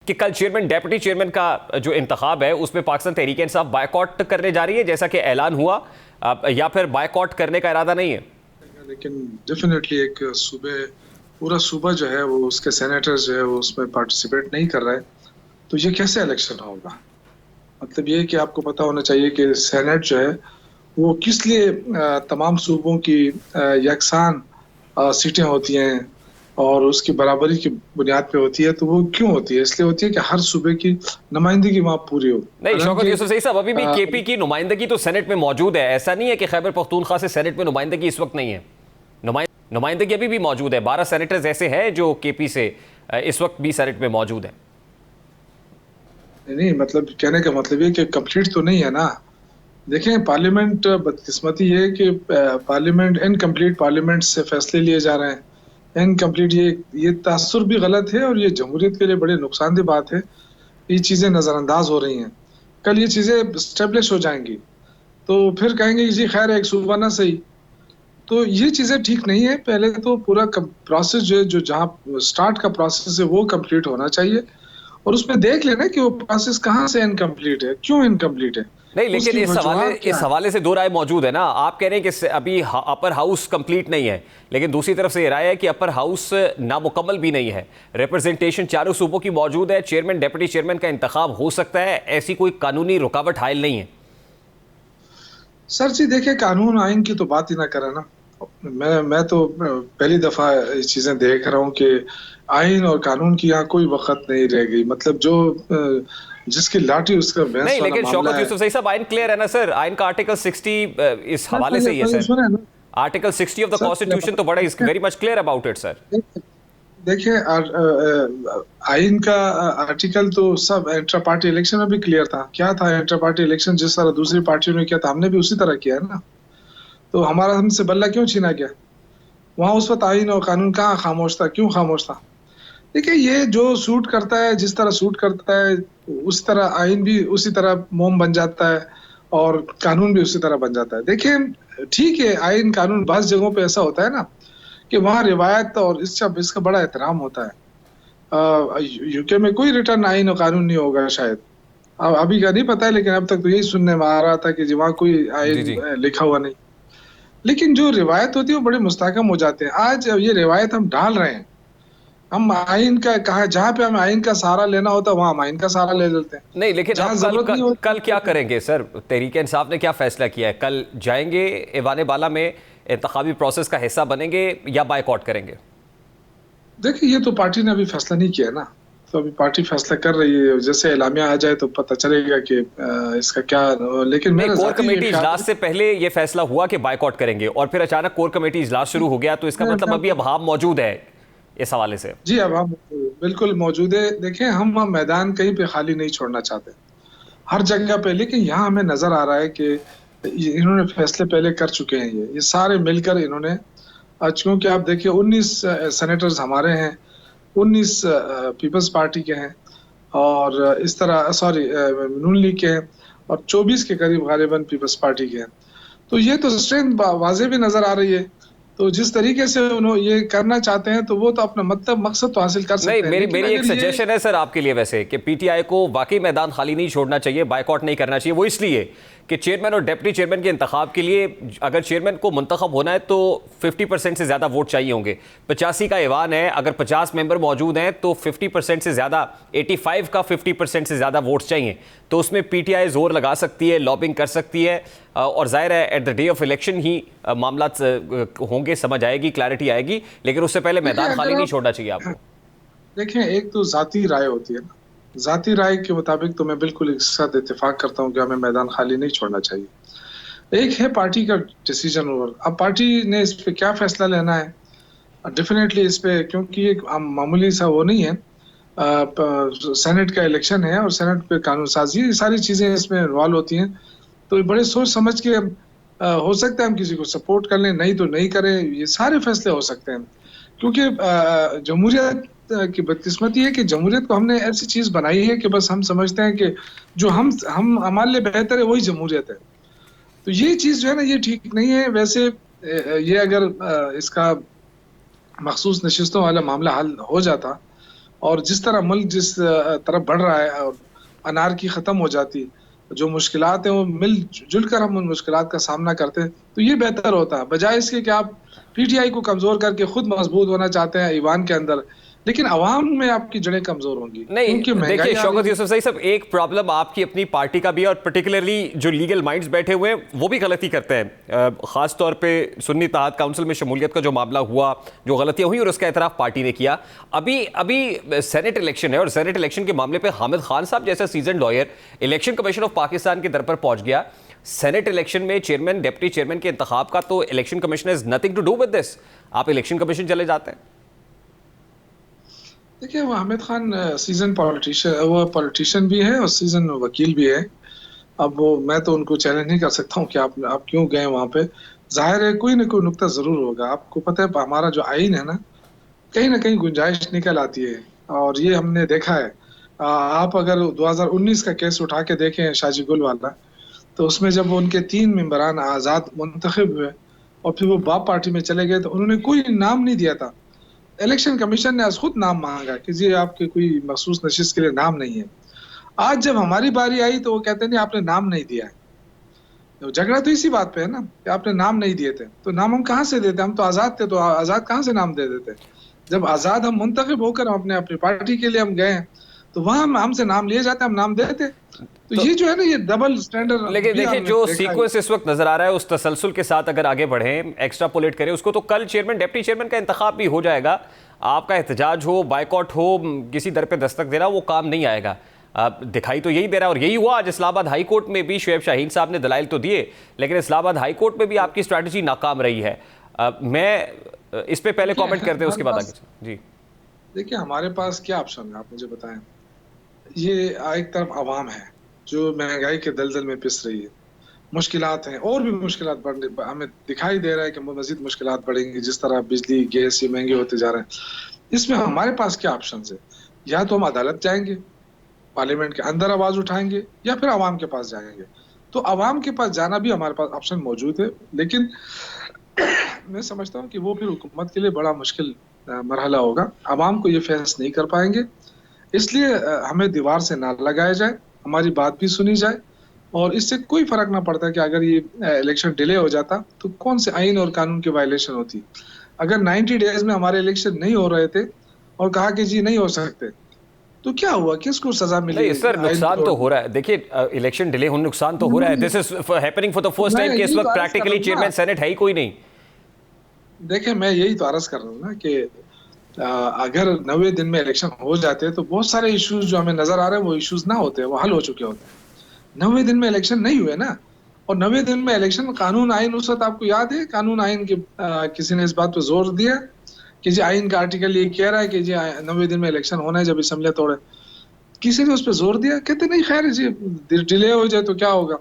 कि कल chairman deputy chairman का जो इंतखाब है उसमें पाकिस्तान तहरीक इंसाफ बायकॉट करने जा रही है जैसा कि ऐलान हुआ, या फिर बायकॉट करने का इरादा नहीं है? लेकिन डेफिनेटली एक सूबे, पूरा सूबा जो है वो उसके सेनेटर जो है वो उसमें पार्टिसिपेट नहीं कर रहा है, तो ये कैसे इलेक्शन होगा? मतलब ये कि आपको पता होना चाहिए कि सेनेट जो है वो किस लिए तमाम सूबों की यकसान सीटें होती हैं और उसकी बराबरी की बुनियाद पे होती है। तो वो क्यों होती है? इसलिए होती है कि हर सूबे की नुमाइंदगी वहाँ पूरी हो। नहीं शौकत यूसुफजई साहब, अभी भी केपी की नुमाइंदगी तो सेनेट में मौजूद है। ऐसा नहीं है कि खैबर पख्तूनख्वा से सेनेट में नुमाइंदगी इस वक्त नहीं है। नुमाइंदगी अभी भी मौजूद है। 12 सेनेटर्स ऐसे हैं जो केपी से इस वक्त भी सेनेट में मौजूद है। नहीं, मतलब कहने का मतलब ये कि कंप्लीट तो नहीं है ना। देखें, पार्लियामेंट, बदकिस्मती है कि पार्लियामेंट, इनकम्प्लीट पार्लियामेंट से फैसले लिए जा रहे हैं। इनकम्प्लीट, ये तासुर भी गलत है और ये जमहूरियत के लिए बड़े नुकसानदेह बात है। ये चीज़ें नज़रअंदाज हो रही हैं। कल ये चीज़ें स्टेब्लिश हो जाएंगी तो फिर कहेंगे कि जी खैर एक सूबा ना सही। तो ये चीज़ें ठीक नहीं है। पहले तो पूरा प्रोसेस जो जहाँ स्टार्ट का प्रोसेस है वो कंप्लीट होना चाहिए और उसमें देख लेना कि वो प्रोसेस कहाँ से इनकम्प्लीट है, क्यों इनकम्प्लीट है। नहीं, लेकिन इस हवाले से दो राय मौजूद है ना। आप कह रहे हैं कि अभी अपर हाउस कंप्लीट नहीं है, लेकिन दूसरी तरफ से ये राय है कि अपर हाउस नामुकम्मल भी नहीं है। रिप्रेजेंटेशन चारों सूबों की मौजूद है। चेयरमैन डेप्यूटी चेयरमैन का इंतखाब हो सकता है, ऐसी कोई कानूनी रुकावट हायल नहीं है। सर जी देखिए, कानून आइन की तो बात ही ना करें ना। मैं तो पहली दफा ये चीजें देख रहा हूँ कि आइन और कानून की यहाँ कोई वक्त नहीं रह गई। मतलब जो जिसकी लाठी उसका भैंस नहीं, वाला लेकिन मामला शौकत है। यूसुफजई साहब, आइन क्लियर है ना सर। आइन का आर्टिकल 60 इस हवाले से ही है सर। सुने ना आर्टिकल 60 ऑफ द कॉन्स्टिट्यूशन तो बड़ा is very much clear about it sir. देखिए, आइन का आर्टिकल तो सब इंट्रा पार्टी इलेक्शन में भी क्लियर था। क्या था इंट्रा पार्टी इलेक्शन? जिस तरह दूसरी पार्टियों ने किया था हमने भी उसी तरह किया है ना। तो हमारा हमसे बल्ला क्यों छीना गया? वहां उस वक्त आइन और कानून कहाँ खामोश था? क्यों खामोश था? देखिए, ये जो सूट करता है, जिस तरह सूट करता है उस तरह आइन भी उसी तरह मोम बन जाता है और कानून भी उसी तरह बन जाता है। देखिए, ठीक है, आइन कानून बास जगहों पे ऐसा होता है ना कि वहाँ रिवायत और इसका बड़ा एहतराम होता है। यूके में कोई रिटर्न आइन और कानून नहीं होगा शायद। अब अभी का नहीं पता है, लेकिन अब तक तो यही सुनने में आ रहा था कि वहाँ कोई जी आइन जी। लिखा हुआ नहीं। लेकिन जो रिवायत होती है वो बड़े मुस्तहकम हो जाते हैं। आज ये रिवायत हम डाल रहे हैं। हम आइन का कहा, जहाँ पे हमें आइन का सहारा लेना होता है वहां हम आइन का सहारा ले लेते हैं। नहीं, लेकिन जहाँ अब जरूरत नहीं होती कल क्या करेंगे सर? तहरीक इंसाफ ने क्या फैसला किया है? कल जाएंगे ऐवान बाला में, इंतखाबी प्रोसेस का हिस्सा बनेंगे या बायकॉट करेंगे? देखिए, ये तो पार्टी ने अभी फैसला नहीं किया ना। तो अभी पार्टी फैसला कर रही है। जैसे एलामिया आ जाए तो पता चलेगा कि इसका क्या। लेकिन नहीं, मेरा कोर जाती कमेटी ख्याल इजलास से पहले ये फैसला हुआ कि बायकॉट करेंगे और फिर अचानक कोर कमेटी इजलास शुरू हो गया, तो इसका मतलब अभी अभाव मौजूद है इस हवाले से। जी, अब हम बिल्कुल मौजूद है। देखें, हम मैदान कहीं पे खाली नहीं छोड़ना चाहते, हर जगह पे। लेकिन यहाँ हमें नजर आ रहा है कि इन्होंने फैसले पहले कर चुके हैं। ये सारे मिलकर इन्होंने, क्योंकि आप देखिए 19 सेनेटर्स हमारे हैं, 19 पीपल्स पार्टी के हैं और इस तरह, सॉरी, नून लीग के हैं और 24 के करीब गालिबन पीपल्स पार्टी के हैं। तो ये तो स्ट्रेंथ वाजे भी नजर आ रही है। तो जिस तरीके से उन्होंने ये करना चाहते हैं तो वो तो अपना मतलब मकसद तो हासिल कर नहीं, सकते हैं। मेरी एक सजेशन है सर आपके लिए वैसे, कि पीटीआई को वाकई मैदान खाली नहीं छोड़ना चाहिए, बायकॉट नहीं करना चाहिए। वो इसलिए कि चेयरमैन और डिप्टी चेयरमैन के इंतखाब के लिए अगर चेयरमैन को मुंतखब होना है तो 50% से ज़्यादा वोट चाहिए होंगे। 85 का ऐवान है, अगर 50 मेंबर मौजूद हैं तो 50% से ज़्यादा, 85 का 50% से ज़्यादा वोट चाहिए। तो उसमें पीटीआई जोर लगा सकती है, लॉबिंग कर सकती है और जाहिर है at the day of election ही मामला होंगे, समझ आएगी, क्लैरिटी आएगी। लेकिन उससे पहले मैदान खाली नहीं छोड़ना चाहिए आपको। देखें, एक तो जाती राय होती है ना। जाती राय के मुताबिक तो मैं बिल्कुल इसके साथ इत्तेफाक करता हूँ कि हमें मैदान खाली नहीं छोड़ना चाहिए। एक है पार्टी का डिसीजन, और अब पार्टी ने इस पे क्या फैसला लेना है। डेफिनेटली इस पे, क्योंकि एक मामूली सा वो नहीं है, सेनेट का इलेक्शन है और सेनेट पे कानून साजी, ये सारी चीजें इसमें इन्वॉल्व होती हैं। तो बड़े सोच समझ के हो सकता है हम किसी को सपोर्ट कर लें, नहीं तो नहीं करें। ये सारे फैसले हो सकते हैं, क्योंकि जमहूरियत की बदकिस्मती है कि जमहूरियत को हमने ऐसी चीज बनाई है कि बस हम समझते हैं कि जो हम हमारे लिए बेहतर है वही जमहूरियत है। तो ये चीज जो है ना, ये ठीक नहीं है। वैसे ये अगर इसका मखसूस नशिस्तों वाला मामला हल हो जाता और जिस तरह मुल्क जिस तरफ बढ़ रहा है और अनारकी खत्म हो जाती, जो मुश्किलात हैं वो मिलजुल कर हम उन मुश्किलात का सामना करते हैं, तो ये बेहतर होता है बजाय इसके कि आप पीटीआई को कमजोर करके खुद मजबूत होना चाहते हैं ईवान के अंदर, लेकिन अवाम में आपकी जड़ें कमजोर होंगी क्योंकि नहीं, महंगाई देखिए आ शौकत रही है। यूसुफ सही साहब, एक प्रॉब्लम आपकी अपनी पार्टी का भी है और पर्टिकुलरली जो लीगल माइंड्स बैठे हुए हैं वो भी गलती करते हैं। खास तौर पे सुन्नी इत्तेहाद काउंसिल में शमूलियत का जो मामला हुआ, जो गलतियां हुई और उसका एतराफ पार्टी ने किया। अभी अभी सेनेट इलेक्शन है और सेनेट इलेक्शन के मामले पे हामिद खान साहब जैसा seasoned lawyer election commission of Pakistan के दर पर पहुंच गया। सेनेट इलेक्शन में चेयरमैन डिप्टी चेयरमैन के इंतखाब का तो election commission has nothing to do with this. आप इलेक्शन कमीशन चले जाते हैं। देखिए वो हामिद खान सीजन पॉलिटिशियन, वो पॉलिटिशियन भी है और सीजन वकील भी है। अब वो मैं तो उनको चैलेंज नहीं कर सकता हूँ कि आप क्यों गए वहां पे। जाहिर है कोई ना कोई नुक्ता जरूर होगा। आपको पता है हमारा जो आइन है ना कहीं गुंजाइश निकल आती है और ये हमने देखा है। आप अगर 2019 का केस उठा के देखें शाजी गुल वाला, तो उसमें जब उनके 3 मेंबरान आजाद मुंतखब हुए और फिर वो बाप पार्टी में चले गए तो उन्होंने कोई नाम नहीं दिया था। इलेक्शन कमीशन ने आज खुद नाम मांगा कि जी आपके कोई मखसूस नशिस्त के लिए नाम नहीं है। आज जब हमारी बारी आई तो वो कहते नहीं आपने नाम नहीं दिया है। तो झगड़ा तो इसी बात पे है ना कि आपने नाम नहीं दिए थे, तो नाम हम कहाँ से देते? हम तो आजाद थे, तो आजाद कहाँ से नाम दे देते? जब आजाद हम मुंतखब होकर हम अपने अपनी पार्टी के लिए हम गए हैं, तो वहां हमसे नाम लिए जाते, हम नाम देते। तो ये जो है ना ये डबल स्टैंडर्ड लेकिन भी देखिए हमने जो देखा है। सीक्वेंस इस वक्त नजर आ रहा है उस तसलसल के साथ अगर आगे बढ़ें, एक्स्ट्रापोलेट करें उसको, तो कल चेयरमैन डिप्टी चेयरमैन का इंतखाब भी हो जाएगा। आपका एहतजाज हो, बायकॉट हो, किसी दर पे दस्तक देना वो काम नहीं आएगा। दिखाई तो यही दे रहा है और यही हुआ आज इस्लामाबाद हाई कोर्ट में भी। शुएब शाहीन साहब ने दलाइल तो दिए, लेकिन इस्लामाबाद हाई कोर्ट में भी आपकी स्ट्रैटेजी नाकाम रही है। मैं इस पे पहले कमेंट करते हैं, उसके बाद आगे जी। देखिए हमारे पास क्या ऑप्शन है आप मुझे बताएं। ये एक तरफ आवाम है जो महंगाई के दलदल में पिस रही है, मुश्किलात हैं और भी मुश्किलात बढ़ने हमें दिखाई दे रहा है कि मजीद मुश्किलात बढ़ेंगी जिस तरह बिजली गैस ये महंगे होते जा रहे हैं। इसमें हमारे पास क्या ऑप्शन है? या तो हम अदालत जाएंगे, पार्लियामेंट के अंदर आवाज उठाएंगे, या फिर आवाम के पास जाएंगे। तो आवाम के पास जाना भी हमारे पास ऑप्शन मौजूद है, लेकिन मैं समझता हूँ कि वो फिर हुकूमत के लिए बड़ा मुश्किल मरहला होगा। आवाम को ये फेस नहीं कर पाएंगे, इसलिए हमें दीवार से ना लगाया जाए, हमारी बात भी सुनी जाए और इससे कोई फर्क ना पड़ता कि अगर ये इलेक्शन डिले हो जाता तो कौन से आइन और कानून की वायलेशन होती। अगर 90 डेज में हमारे इलेक्शन नहीं हो रहे थे और कहा कि जी नहीं हो सकते, तो क्या हुआ? किसको सजा मिली? नहीं सर, नुकसान तो हो रहा है। देखिए इलेक्शन डिले होने नुकसान तो हो रहा है। This is happening for the first time कि इस वक्त प्रैक्टिकली चेयरमैन सेनेट है ही कोई नहीं। देखिए मैं यही तो अर्ज कर रहा हूँ ना कि अगर 90 दिन में इलेक्शन हो जाते तो बहुत सारे इश्यूज जो हमें नजर आ रहे हैं वो इश्यूज ना होते, वो हल हो चुके होते। 90 दिन में इलेक्शन नहीं हुए ना, और 90 दिन में इलेक्शन कानून आइन, उस वक्त आपको याद है कानून आइन के किसी ने इस बात पे जोर दिया कि जी आइन का आर्टिकल ये कह रहा है कि जी 90 दिन में इलेक्शन होना है जब असम्बली तोड़े। किसी ने उस पर जोर दिया? कहते नहीं खैर जी डिले हो जाए तो क्या होगा।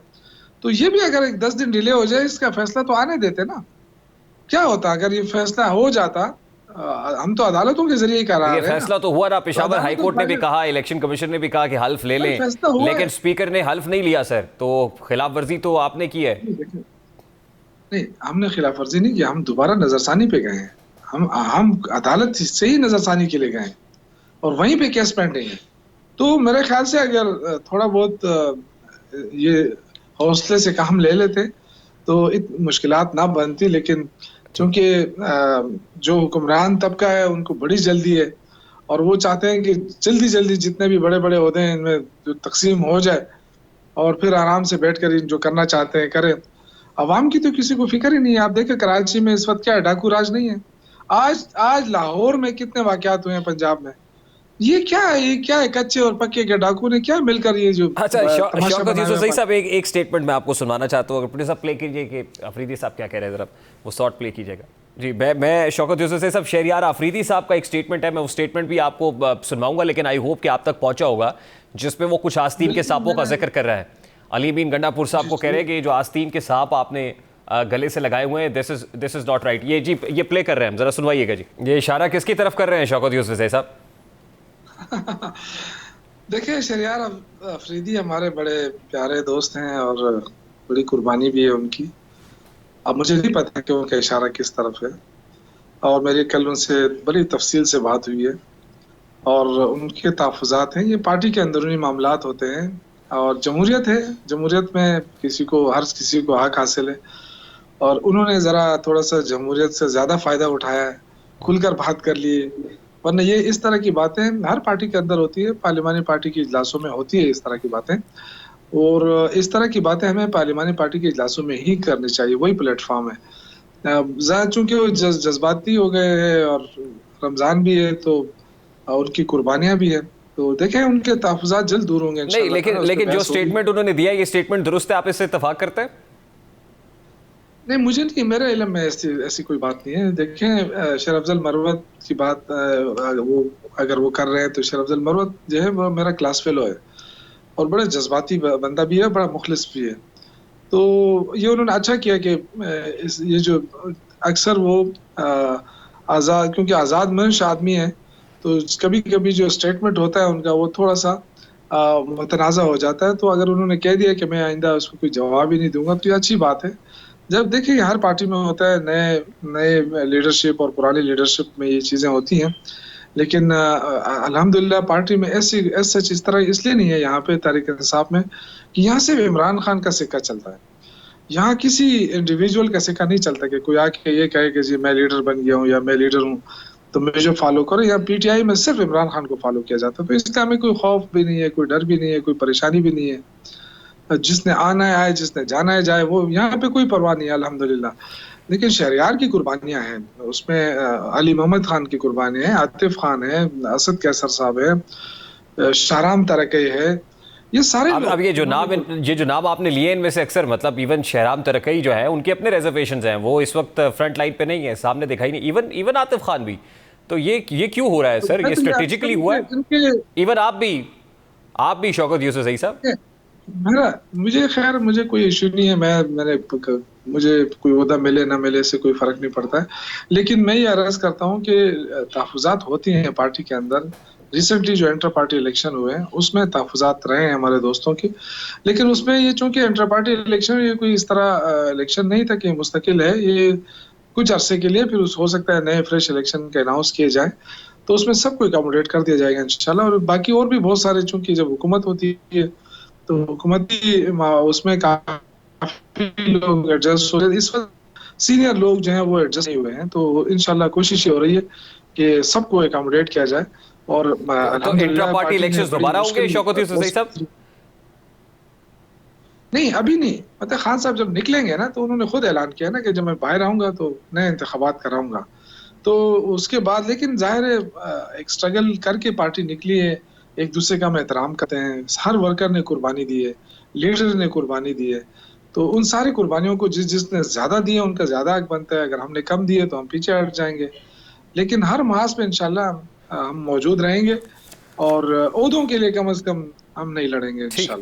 तो ये भी अगर 10 दिन डिले हो जाए इसका फैसला तो आने देते ना। क्या होता अगर ये फैसला हो जाता? हम तो अदालतों के जरिए करा रहे हैं। ये फैसला तो हुआ ना, पेशावर तो हाई कोर्ट ने भी कहा, इलेक्शन कमीशन ने भी कहा कि हल्फ ले लें, लेकिन स्पीकर ने हल्फ नहीं लिया सर, तो खिलाफ वर्जी तो आपने की है। नहीं हमने खिलाफ वर्जी नहीं की, हम दोबारा नजरसानी पे गए हैं। हम अदालत से ही नजरसानी के लिए गए और वहीं पे केस पेंडिंग है। तो मेरे ख्याल से अगर थोड़ा बहुत ये हौसले से काम ले लेते तो इतनी मुश्किलात ना बनती, लेकिन चूंकि जो हुक्मरान तबका है उनको बड़ी जल्दी है और वो चाहते हैं कि जल्दी जल्दी जितने भी बड़े बड़े ओहदे हैं इनमें जो तकसीम हो जाए और फिर आराम से बैठकर जो करना चाहते हैं करें। अवाम की तो किसी को फिक्र ही नहीं है। आप देखें कराची में इस वक्त क्या है, डाकू राज नहीं है। आज लाहौर में कितने वाकयात हुए हैं, पंजाब में। ये क्या है कच्चे और पक्के के डाकू ने क्या मिलकर ये जो अच्छा शौकत यूसुफ सही साहब एक स्टेटमेंट मैं आपको सुनवाना चाहता हूँ, अगर साहब प्ले कीजिए कि अफरीदी साहब क्या कह रहे हैं, जरा वो शॉर्ट प्ले कीजिएगा जी। मैं शौकत यूसुफ सही साहब शहरियार अफरीदी साहब का एक स्टेटमेंट है, मैं वो स्टेटमेंट भी आपको सुनवाऊंगा, लेकिन आई होप कि आप तक पहुंचा होगा, जिसमें वो कुछ आस्तीन के सांपों का जिक्र कर रहा है। अली मीन गंडापुर साहब को कह रहे हैं कि जो आस्तीन के सांप आपने गले से लगाए हुए हैं, दिस इज नॉट राइट। ये जी ये प्ले कर रहे हैं, जरा सुनवाइएगा जी। ये इशारा किसकी तरफ कर रहे हैं शौकत यूसुफ सही साहब? देखिए शहरियार अफरीदी हमारे बड़े प्यारे दोस्त हैं और बड़ी कुर्बानी भी है उनकी। अब मुझे नहीं पता कि उनका इशारा किस तरफ है, और मेरी कल उनसे बड़ी तफसील से बात हुई है और उनके तहफ़्फ़ुज़ात हैं, ये पार्टी के अंदरूनी मामलात होते हैं और जमहूरियत है, जमहूरियत में हर किसी को हक हासिल है और उन्होंने ज़रा थोड़ा-सा जमहूरियत से ज़्यादा फ़ायदा उठाया है, खुलकर बात कर लिए, वरना ये इस तरह की बातें हर पार्टी के अंदर होती है, पार्लिमानी पार्टी के इजलासों में होती है इस तरह की बातें और इस तरह की बातें हमें पार्लिमानी पार्टी के इजलासों में ही करनी चाहिए, वही प्लेटफ़ॉर्म है। ज़्यादा चूँकि वो जज़्बाती हो गए हैं और रमज़ान भी है तो उनकी कुर्बानियाँ भी हैं, तो देखें उनके तहफ़्फ़ुज़ात जल्द दूर होंगे नहीं, इंशाअल्लाह ताला, उस पे लेकिन जो बहस होगी। स्टेटमेंट उन्होंने दिया ये स्टेटमेंट दुरुस्त है, आप इससे इत्तेफाक करते हैं? नहीं, मुझे नहीं, मेरे इल्म में ऐसी ऐसी कोई बात नहीं है। देखें शेर अफ़ज़ल मरवत की बात वो अगर वो कर रहे हैं तो शेर अफ़ज़ल मरवत जो है वो मेरा क्लास फ़ेलो है और बड़ा जज़्बाती बंदा भी है, बड़ा मुख़लिस भी है। तो ये उन्होंने अच्छा किया कि ये जो अक्सर वो आज़ाद क्योंकि आज़ाद मंश आदमी है, तो कभी-कभी जो स्टेटमेंट होता है उनका वो थोड़ा-सा मुतनाज़ा हो जाता है। तो अगर उन्होंने कह दिया कि मैं आइंदा उसको कोई जवाब ही नहीं दूँगा, तो ये अच्छी बात है। जब देखिए हर पार्टी में होता है, नए नए लीडरशिप और पुरानी लीडरशिप में ये चीज़ें होती हैं। लेकिन अल्हम्दुलिल्लाह पार्टी में ऐसी एज़ सच इस तरह इसलिए नहीं है यहाँ पे तहरीक-ए-इंसाफ में कि यहाँ सिर्फ़ इमरान खान का सिक्का चलता है। यहाँ किसी इंडिविजुअल का सिक्का नहीं चलता कि कोई आके ये कहे कि जी मैं लीडर बन गया हूँ या मैं लीडर हूँ, तो मुझे फ़ॉलो करो। यहाँ पीटीआई में सिर्फ़ इमरान खान को फ़ॉलो किया जाता है। तो इसलिए हमें कोई खौफ़ भी नहीं है, कोई डर भी नहीं है, कोई परेशानी भी नहीं है। जिसने आना है आए, जिसने जाना है जाए, वो यहाँ पे कोई परवाह नहीं है अल्हम्दुलिल्लाह। लेकिन शहरयार की कुर्बानियाँ हैं, उसमें अली मोहम्मद खान की कुर्बानी है, आतिफ़ खान है, असद कैसर साहब है, शाहराम तरकई है, ये सारे अब लोग इन्होंने ये जो नाम आपने लिए इनमें से अक्सर मतलब इवन शहराम तरकई जो है उनके अपने रिजर्वेशंस हैं, वो इस वक्त फ्रंट लाइन पे नहीं है, सामने दिखाई नहीं, इवन इवन आतिफ खान भी। तो ये क्यों हो रहा है सर? मैं ये तो ये अर्ज़ स्ट्रेटेजिकली हुआ करूँगा है? इनके इवन आप भी शौकत यूसुफ सही साहब। मेरा मुझे कोई इश्यू नहीं है, मुझे कोई ओहदा मिले ना मिले इससे कोई फ़र्क नहीं पड़ता है। लेकिन मैं ये अर्ज़ करता हूँ कि तहफ़्फ़ुज़ात होती हैं पार्टी के अंदर। रिसेंटली जो इंटर पार्टी इलेक्शन हुए हैं, उसमें तहफ़्फ़ुज़ात रहे हैं हमारे दोस्तों के। लेकिन उसमें ये चूँकि इंटर पार्टी इलेक्शन ये कोई इस तरह इलेक्शन नहीं था कि मुस्तकिल है, ये कुछ अरसे के लिए फिर हो सकता है नए फ्रेश इलेक्शन के अनाउंस किए जाएँ, तो उसमें सबको अकोमोडेट कर दिया जाएगा इंशाअल्लाह और बाकी और भी बहुत सारे चूँकि जब हुकूमत होती है तो हुकूमती उसमें काफ़ी लोग एडजस्ट हो रहे हैं। इस वक़्त सीनियर लोग जो हैं वो एडजस्ट नहीं हुए हैं, तो इंशाअल्लाह कोशिश ये हो रही है कि सबको अकोमोडेट किया जाए और तो इंट्रा अल्हम्दुलिल्लाह पार्टी पार्टी ने इलेक्शंस बड़ी दोबारा होंगे मुश्किल शौकत यूसुफ सही साहब? नहीं, अभी नहीं। मतलब खान साहब जब निकलेंगे ना तो उन्होंने खुद ऐलान किया ना कि जब मैं बाहर आऊँगा तो नए इंतखाबात कराऊँगा। तो उसके बाद लेकिन ज़ाहिर है एक स्ट्रगल करके पार्टी निकली है, एक-दूसरे का हम एहतराम करते हैं, हर वर्कर ने कुर्बानी दी है, लीडर ने कुर्बानी दी है। तो उन सारी कुर्बानियों को जिसने ज़्यादा दी है उनका ज़्यादा हक बनता है, अगर हमने कम दिए तो हम पीछे हट जाएँगे। लेकिन हर महाज़ में इंशाअल्लाह हम मौजूद रहेंगे और ओहदों के लिए कम से कम हम नहीं लड़ेंगे ठीक। इंशाअल्लाह।